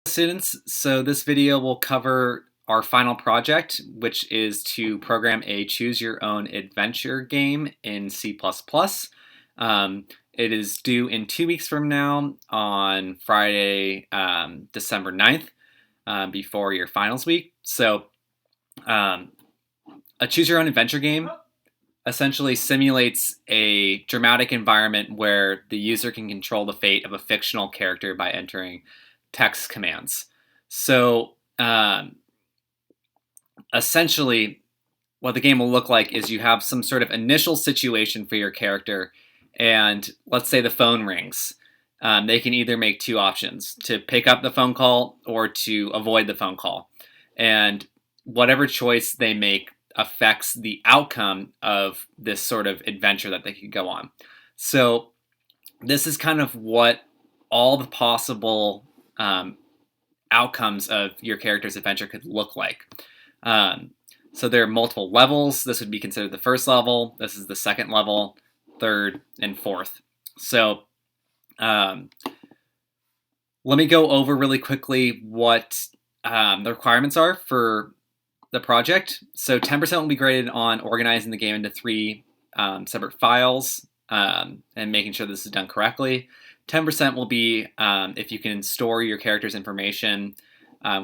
Students, so this video will cover our final project, which is to program a choose your own adventure game in C++. It is due in 2 weeks from now on Friday, December 9th, before your finals week. So a choose your own adventure game essentially simulates a dramatic environment where the user can control the fate of a fictional character by entering text commands. So essentially, what the game will look like is you have some sort of initial situation for your character, and let's say the phone rings. They can either make two options: to pick up the phone call or to avoid the phone call. And whatever choice they make affects the outcome of this sort of adventure that they could go on. So this is kind of what all the possible outcomes of your character's adventure could look like. So there are multiple levels. This would be considered the first level. This is the second level, third, and fourth. So let me go over really quickly what the requirements are for the project. So 10% will be graded on organizing the game into 3 separate files and making sure this is done correctly. 10% will be if you can store your character's information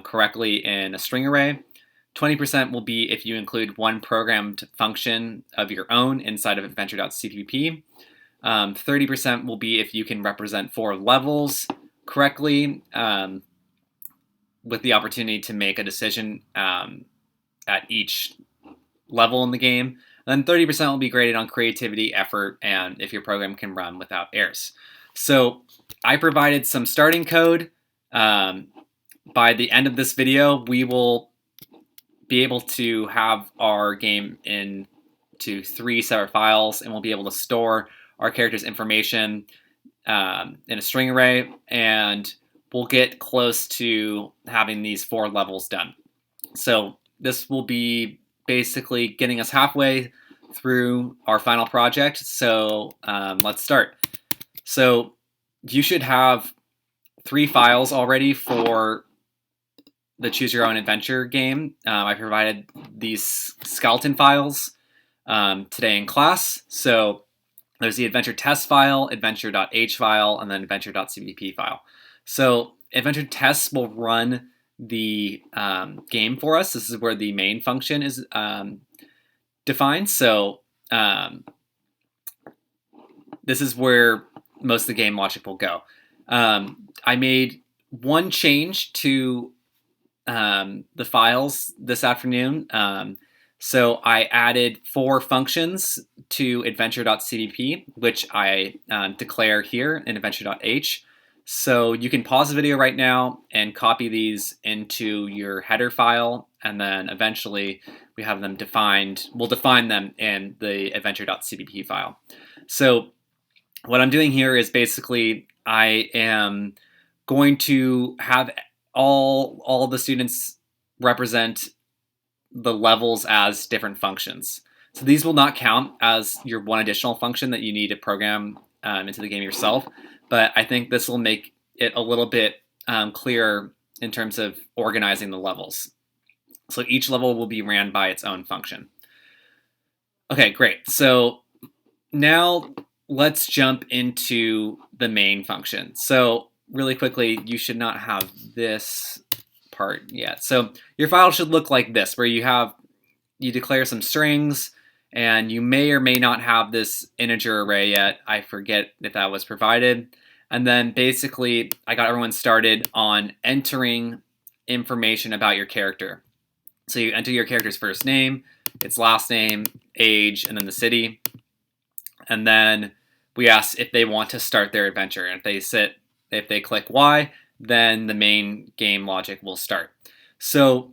correctly in a string array. 20% will be if you include one programmed function of your own inside of adventure.cpp. 30% will be if you can represent 4 levels correctly with the opportunity to make a decision at each level in the game. And then 30% will be graded on creativity, effort, and if your program can run without errors. So I provided some starting code. By the end of this video, we will be able to have our game into 3 separate files, and we'll be able to store our character's information in a string array, and we'll get close to having these 4 levels done. So this will be basically getting us halfway through our final project. So let's start. So you should have 3 files already for the Choose Your Own Adventure game. I provided these skeleton files today in class. So there's the adventure test file, adventure.h file, and then adventure.cpp file. So adventure tests will run the game for us. This is where the main function is defined. So this is where most of the game logic will go. I made one change to the files this afternoon. So I added 4 functions to adventure.cpp, which I declare here in adventure.h. So you can pause the video right now and copy these into your header file, and then eventually we have them defined. We'll define them in the adventure.cpp file. So what I'm doing here is basically I am going to have all the students represent the levels as different functions. So these will not count as your one additional function that you need to program into the game yourself, but I think this will make it a little bit clearer in terms of organizing the levels. So each level will be ran by its own function. Okay, great. So now let's jump into the main function. So really quickly, you should not have this part yet. So your file should look like this, where you declare some strings, and you may or may not have this integer array yet. I forget if that was provided. And then basically, I got everyone started on entering information about your character. So you enter your character's first name, its last name, age, and then the city. And then we ask if they want to start their adventure. And if they click Y, then the main game logic will start. So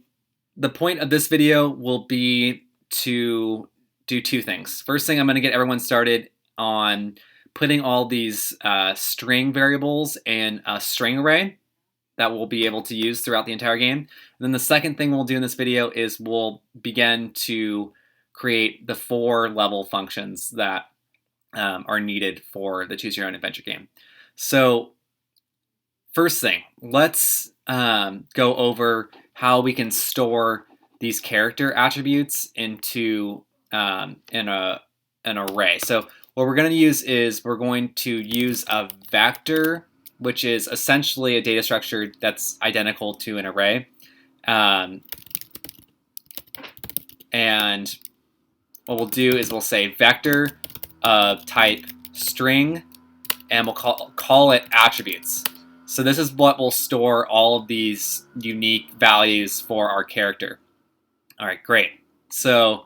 the point of this video will be to do 2 things. First thing, I'm going to get everyone started on putting all these string variables in a string array that we'll be able to use throughout the entire game. And then the second thing we'll do in this video is we'll begin to create the 4 level functions that are needed for the Choose Your Own Adventure game. So first thing, let's go over how we can store these character attributes into an array. So what we're going to use is we're going to use a vector, which is essentially a data structure that's identical to an array. And what we'll do is we'll say vector of type string, and we'll call it attributes. So this is what will store all of these unique values for our character. All right, great. So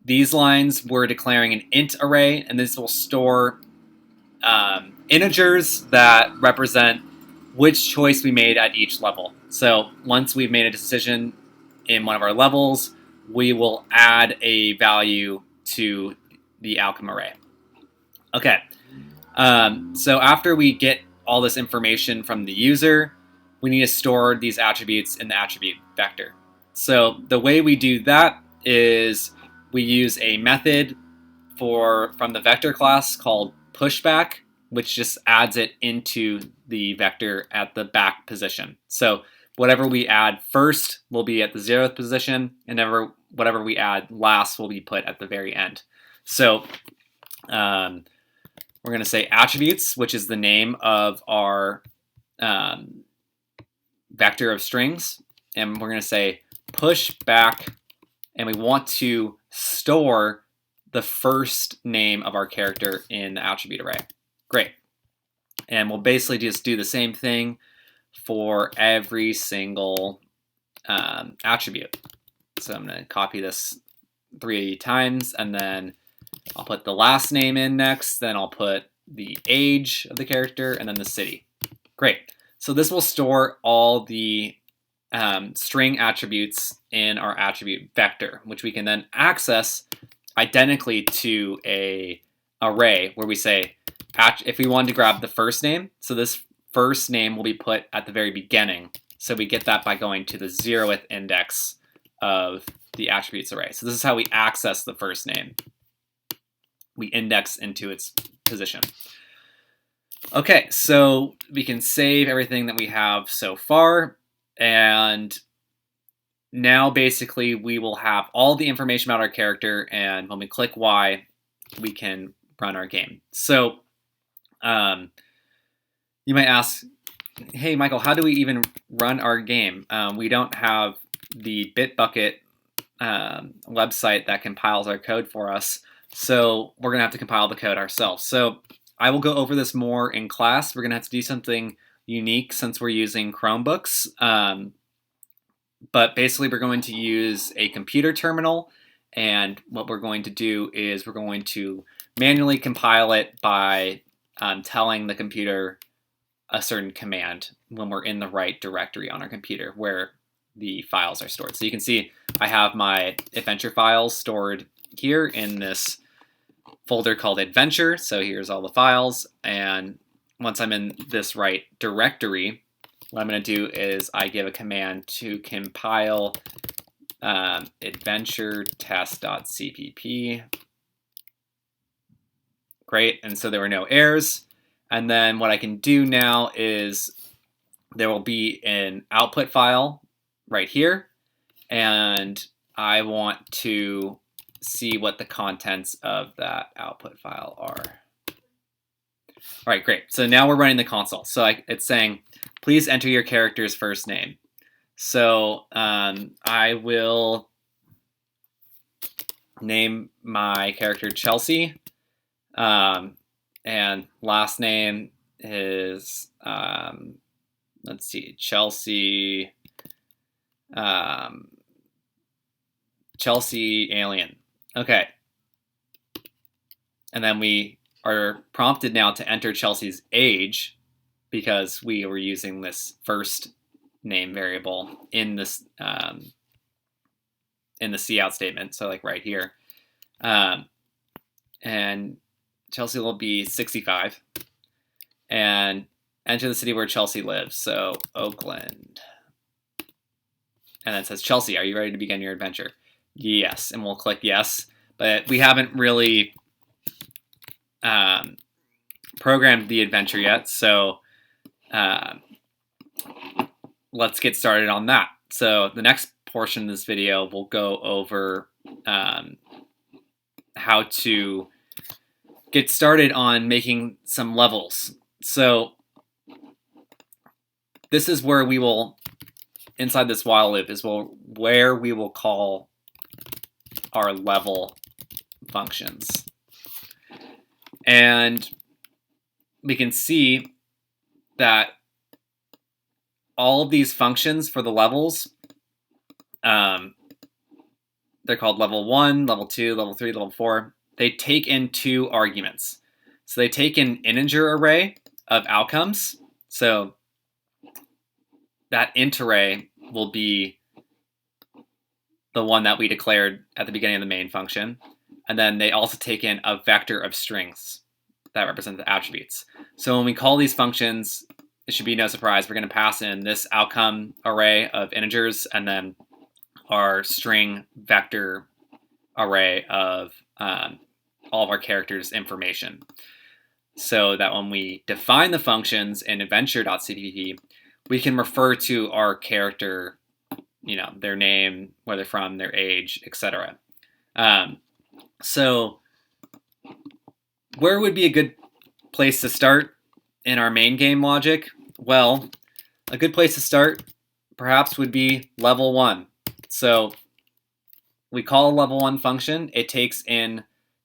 these lines we're declaring an int array, and this will store integers that represent which choice we made at each level. So once we've made a decision in one of our levels, we will add a value to the outcome array. Okay, so after we get all this information from the user, we need to store these attributes in the attribute vector. So the way we do that is we use a method from the vector class called pushback, which just adds it into the vector at the back position. So whatever we add first will be at the 0th position, and whatever we add last will be put at the very end. So we're going to say attributes, which is the name of our vector of strings, and we're going to say pushback, and we want to store the first name of our character in the attribute array. Great. And we'll basically just do the same thing for every single attribute. So I'm going to copy this 3 times, and then I'll put the last name in next, then I'll put the age of the character, and then the city. Great. So this will store all the string attributes in our attribute vector, which we can then access identically to a array where we say, if we wanted to grab the first name, so this first name will be put at the very beginning. So we get that by going to the 0th index of the attributes array. So this is how we access the first name. We index into its position. Okay, so we can save everything that we have so far, and now basically we will have all the information about our character, and when we click Y, we can run our game. So you might ask, hey Michael, how do we even run our game? We don't have the Bitbucket website that compiles our code for us, so we're gonna have to compile the code ourselves. So I will go over this more in class. We're gonna have to do something unique since we're using Chromebooks. But basically we're going to use a computer terminal, and what we're going to do is we're going to manually compile it by telling the computer a certain command when we're in the right directory on our computer where the files are stored. So you can see I have my adventure files stored here in this folder called adventure. So here's all the files, and once I'm in this right directory, what I'm going to do is I give a command to compile adventure test.cpp. Great, and so there were no errors. And then what I can do now is there will be an output file right here, and I want to see what the contents of that output file are. All right, great. So now we're running the console. So it's saying, please enter your character's first name. So I will name my character Chelsea, and last name is, let's see, Chelsea Alien. Okay. And then we are prompted now to enter Chelsea's age because we were using this first name variable in this in the cout statement. So like right here, and Chelsea will be 65, and enter the city where Chelsea lives. So Oakland, and then it says, Chelsea, are you ready to begin your adventure? Yes, and we'll click yes. But we haven't really programmed the adventure yet, so let's get started on that. So the next portion of this video will go over how to get started on making some levels. So this is where we will, inside this while loop, is where we will call our level functions. And we can see that all of these functions for the levels, they're called level 1, level 2, level 3, level 4. They take in 2 arguments. So they take an integer array of outcomes. So that int array will be the one that we declared at the beginning of the main function. And then they also take in a vector of strings that represent the attributes. So when we call these functions, it should be no surprise, we're going to pass in this outcome array of integers and then our string vector array of all of our characters' information. So that when we define the functions in adventure.cpp, we can refer to our character, their name, where they're from, their age, etc. So where would be a good place to start in our main game logic? Well, a good place to start perhaps would be level 1. So we call a level 1 function. It takes in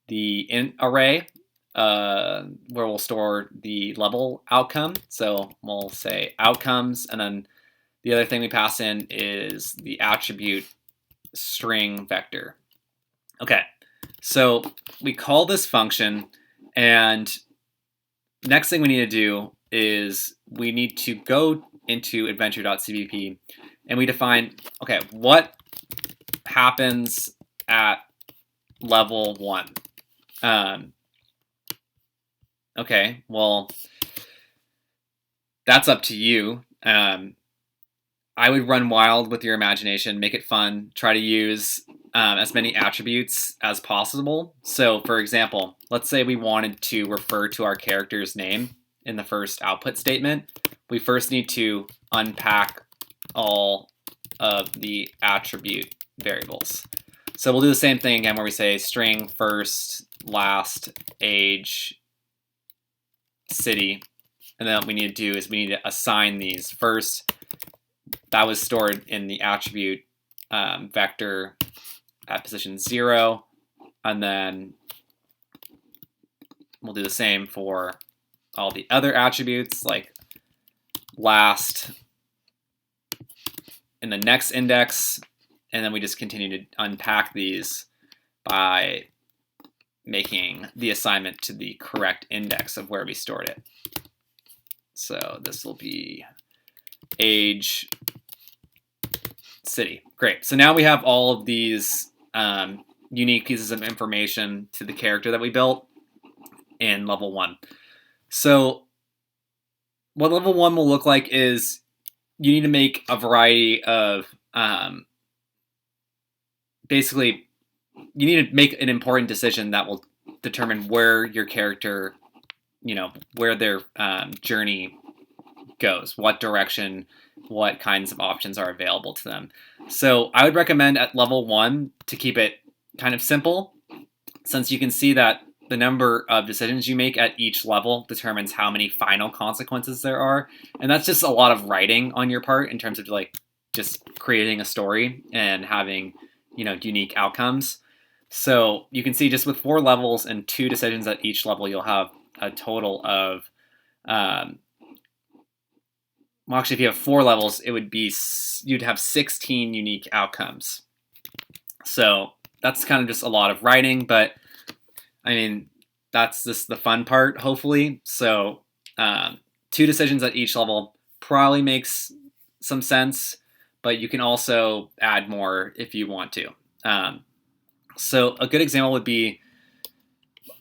the int array where we'll store the level outcome. So we'll say outcomes, and then the other thing we pass in is the attribute string vector. Okay, so we call this function, and next thing we need to do is we need to go into adventure.cpp and we define, okay, what happens at level 1? Okay, well, that's up to you. I would run wild with your imagination, make it fun, try to use as many attributes as possible. So for example, let's say we wanted to refer to our character's name in the first output statement. We first need to unpack all of the attribute variables. So we'll do the same thing again where we say string first, last, age, city. And then what we need to do is we need to assign these. First, that was stored in the attribute vector at position 0. And then we'll do the same for all the other attributes, like last in the next index. And then we just continue to unpack these by making the assignment to the correct index of where we stored it. So this will be age, city. Great. So now we have all of these unique pieces of information to the character that we built in level 1. So what level 1 will look like is you need to make a variety of basically, you need to make an important decision that will determine where your character, where their journey goes, what direction, what kinds of options are available to them. So I would recommend at level 1 to keep it kind of simple, since you can see that the number of decisions you make at each level determines how many final consequences there are. And that's just a lot of writing on your part in terms of just creating a story and having unique outcomes. So you can see just with 4 levels and 2 decisions at each level, you'll have a total of, well, actually, if you have 4 levels, you'd have 16 unique outcomes. So that's kind of just a lot of writing, but I mean, that's just the fun part, hopefully. So 2 decisions at each level probably makes some sense, but you can also add more if you want to. So a good example would be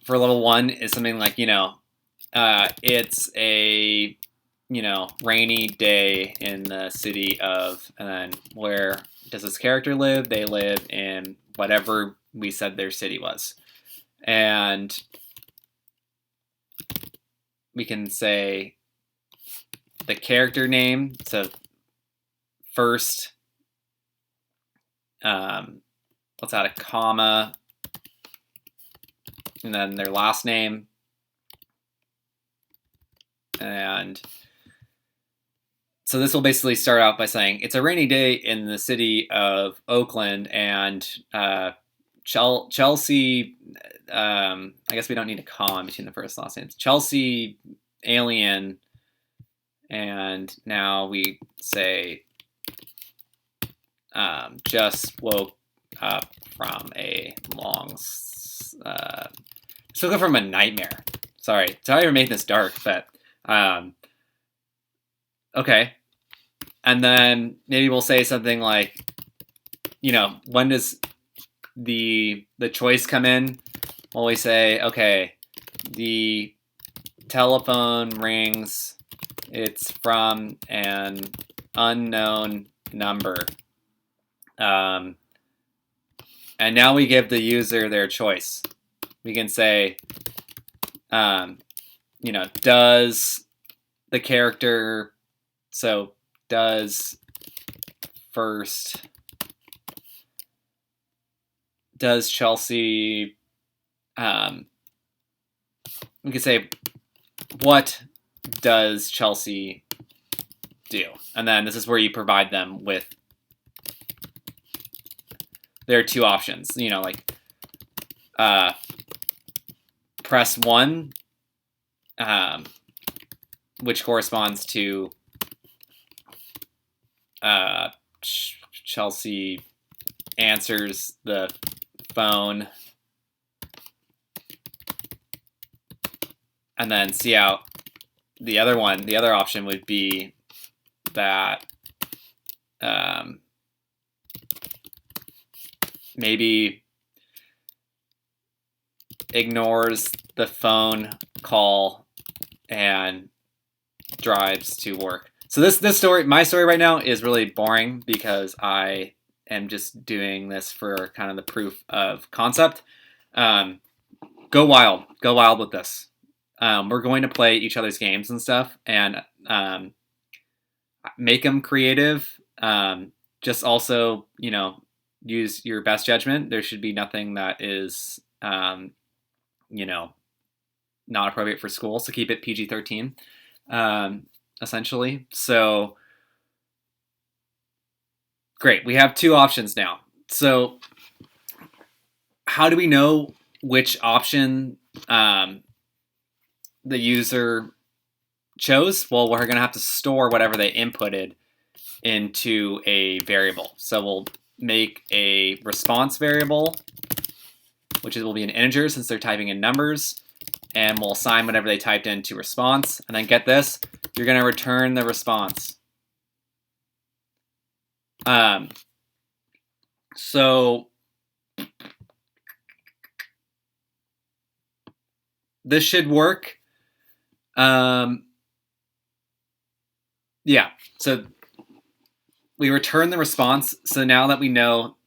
for level 1 is something like, it's a, rainy day in the city of, and then where does this character live? They live in whatever we said their city was. And we can say the character name. So first, let's add a comma, and then their last name. And so this will basically start out by saying, it's a rainy day in the city of Oakland, and Chelsea, I guess we don't need a comma between the first and last names. Chelsea Alien, and now we say just woke up from a long, woke up from a nightmare. Sorry to make this dark, but okay. And then maybe we'll say something like, when does the choice come in? Well, we say, okay, the telephone rings. It's from an unknown number. And now we give the user their choice. We can say, does the character, so does Chelsea, we could say, what does Chelsea do? And then this is where you provide them with their two options, press 1, which corresponds to Chelsea answers the phone, and then see out the other one. The other option would be that maybe ignores the phone call and drives to work. So this story, my story right now, is really boring because I am just doing this for kind of the proof of concept. Go wild with this. We're going to play each other's games and stuff, and make them creative. Just also, use your best judgment. There should be nothing that is, not appropriate for school. So keep it PG-13, essentially. So great. We have two options now. So how do we know which option the user chose? Well, we're going to have to store whatever they inputted into a variable. So we'll make a response variable, which will be an integer since they're typing in numbers, and we'll assign whatever they typed into response. And then get this, you're going to return the response. So this should work. Yeah, so we return the response. So now that we know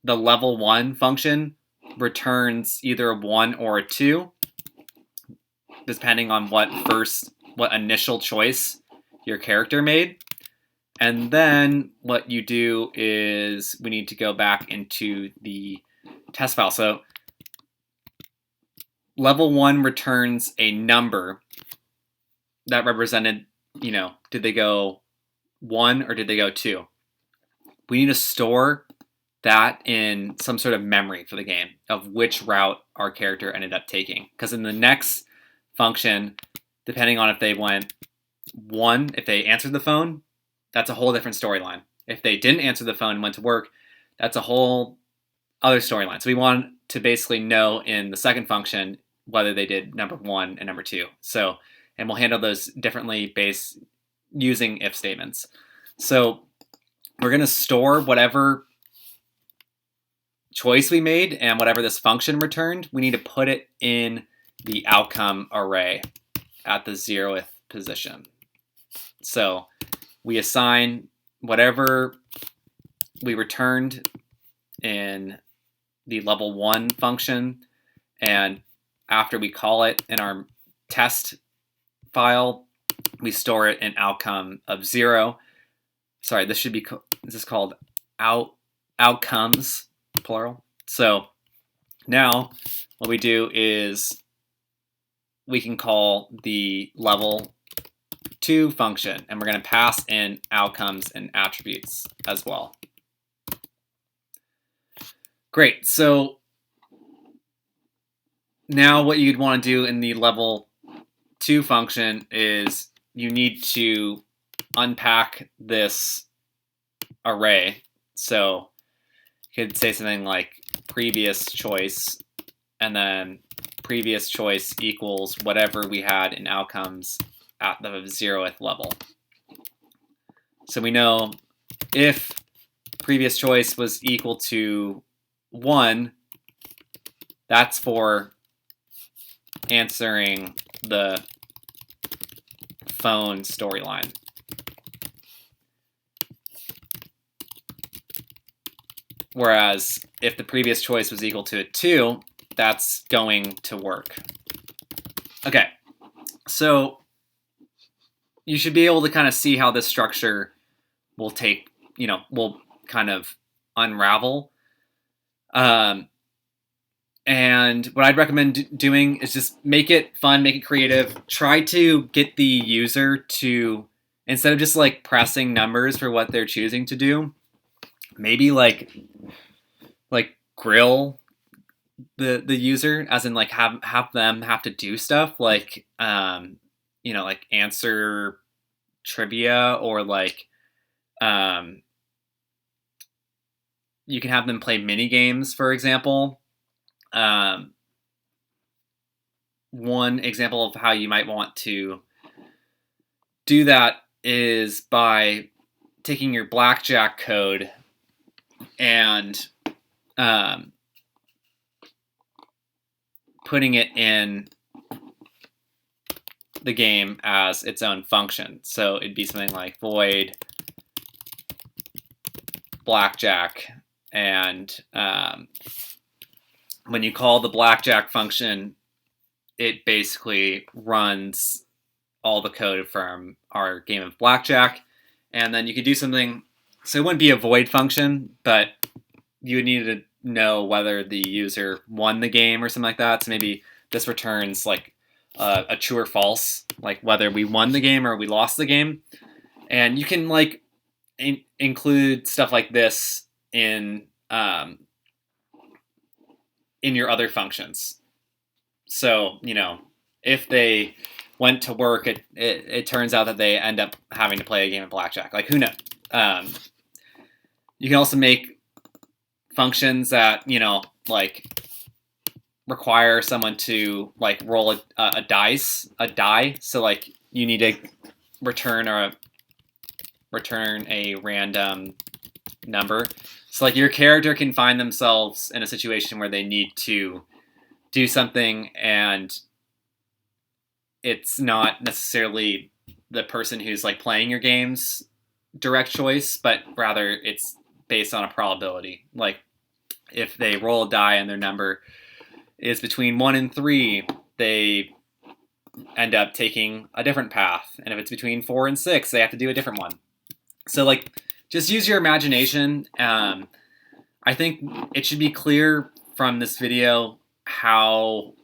the level 1 function returns either a 1 or a 2, depending on what initial choice your character made. And then what you do is we need to go back into the test file. So level 1 returns a number that represented, did they go 1 or did they go 2? We need to store that in some sort of memory for the game of which route our character ended up taking. Because in the next function, depending on if they went 1, if they answered the phone, that's a whole different storyline. If they didn't answer the phone and went to work, that's a whole other storyline. So we want to basically know in the second function whether they did number 1 and number 2. So, and we'll handle those differently based using if statements. So we're going to store whatever choice we made and whatever this function returned. We need to put it in the outcome array at the 0th position. So we assign whatever we returned in the level 1 function, and after we call it in our test file, we store it in outcome of 0. Sorry, this is called outcomes, plural. So now what we do is we can call the level 2 function, and we're going to pass in outcomes and attributes as well. Great. So now what you'd want to do in the level 2 function is you need to unpack this array. So you could say something like previous choice, and then previous choice equals whatever we had in outcomes at the 0th level. So we know if previous choice was equal to 1, that's for answering the phone storyline. Whereas if the previous choice was equal to 2, that's going to work. Okay, so you should be able to kind of see how this structure will will kind of unravel. And what I'd recommend doing is just make it fun, make it creative. Try to get the user to, instead of just like pressing numbers for what they're choosing to do, maybe like grill the user, as in like have them have to do stuff like like answer trivia, or like you can have them play mini games, for example. One example of how you might want to do that is by taking your blackjack code and putting it in the game as its own function. So it'd be something like void blackjack, and when you call the blackjack function, it basically runs all the code from our game of blackjack. And then you could do something, so it wouldn't be a void function, but you would need to know whether the user won the game or something like that. So maybe this returns like a true or false, like whether we won the game or we lost the game. And you can like include stuff like this in your other functions. So, if they went to work, it turns out that they end up having to play a game of blackjack. Like, who knows? You can also make functions that, like require someone to like roll a die. So like you need to return a random number. So like your character can find themselves in a situation where they need to do something, and it's not necessarily the person who's like playing your game's direct choice, but rather it's based on a probability. Like if they roll a die and their number is between 1 and 3, they end up taking a different path. And if it's between 4 and 6, they have to do a different one. So like, just use your imagination. I think it should be clear from this video how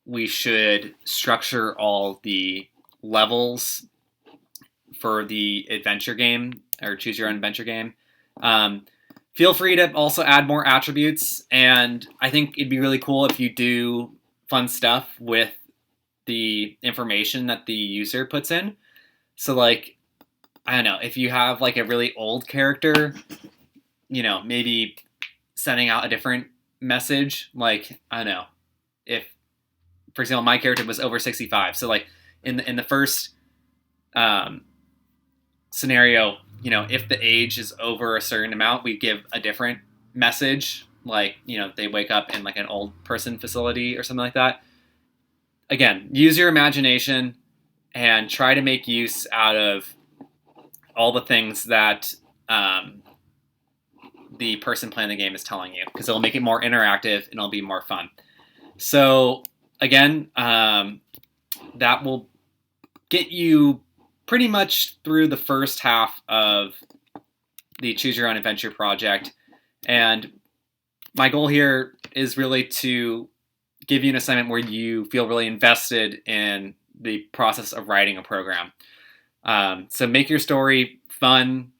we should structure all the levels for the adventure game, or choose your own adventure game. Feel free to also add more attributes, and I think it'd be really cool if you do fun stuff with the information that the user puts in. So like, I don't know, if you have like a really old character, maybe sending out a different message. Like, I don't know, if, for example, my character was over 65. So like in the first scenario, if the age is over a certain amount, we give a different message. Like, they wake up in like an old person facility or something like that. Again, use your imagination and try to make use out of all the things that the person playing the game is telling you, because it'll make it more interactive and it'll be more fun. So again, that will get you pretty much through the first half of the Choose Your Own Adventure project. And my goal here is really to give you an assignment where you feel really invested in the process of writing a program. So make your story fun,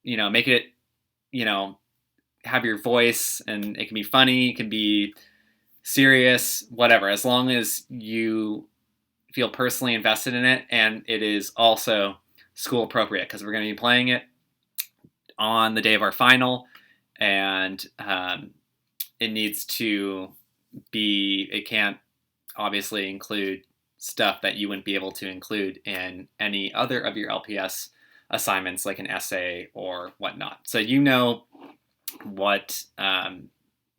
make it, have your voice, and it can be funny, it can be serious, whatever, as long as you feel personally invested in it and it is also school appropriate, because we're going to be playing it on the day of our final, and it needs to be, it can't obviously include stuff that you wouldn't be able to include in any other of your LPS assignments, like an essay or whatnot. So what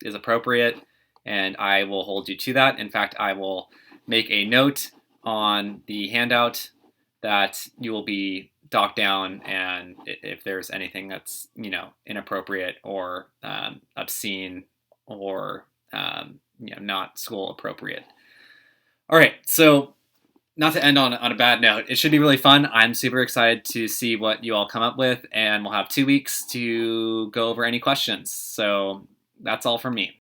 is appropriate, and I will hold you to that. In fact, I will make a note on the handout that you will be docked down, and if there's anything that's inappropriate or obscene or not school appropriate. All right, so not to end on a bad note, it should be really fun. I'm super excited to see what you all come up with, and we'll have 2 weeks to go over any questions. So that's all from me.